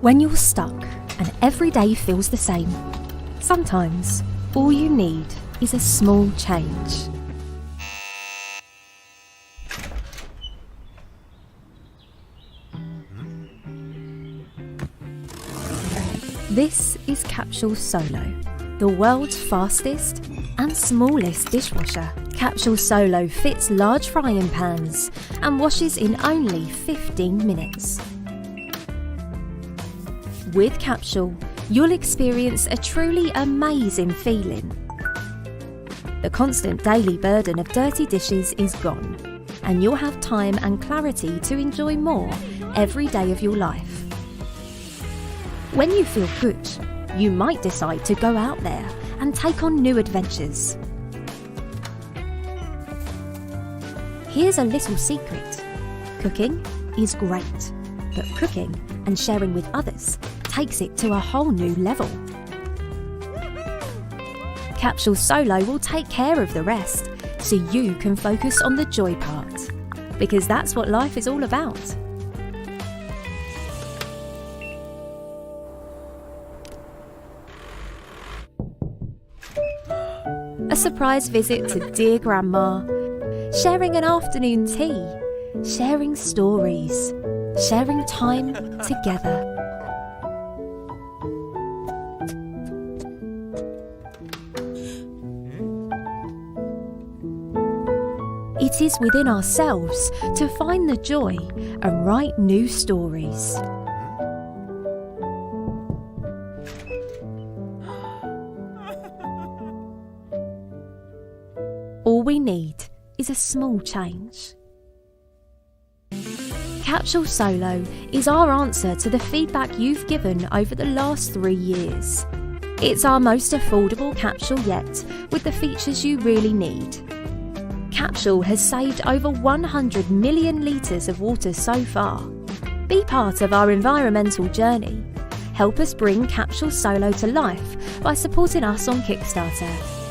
When you're stuck and every day feels the same, sometimes all you need is a small change. This is Capsule Solo, the world's fastest and smallest dishwasher. Capsule Solo fits large frying pans and washes in only 15 minutes. With Capsule, you'll experience a truly amazing feeling. The constant daily burden of dirty dishes is gone, and you'll have time and clarity to enjoy more every day of your life. When you feel good, you might decide to go out there and take on new adventures. Here's a little secret. Cooking is great, but cooking and sharing with others takes it to a whole new level. Capsule Solo will take care of the rest, so you can focus on the joy part, because that's what life is all about. A surprise visit to dear Grandma, sharing an afternoon tea, sharing stories, sharing time together. It is within ourselves to find the joy and write new stories. All we need is a small change. Capsule Solo is our answer to the feedback you've given over the last 3 years. It's our most affordable capsule yet, with the features you really need. Capsule has saved over 100 million litres of water so far. Be part of our environmental journey. Help us bring Capsule Solo to life by supporting us on Kickstarter.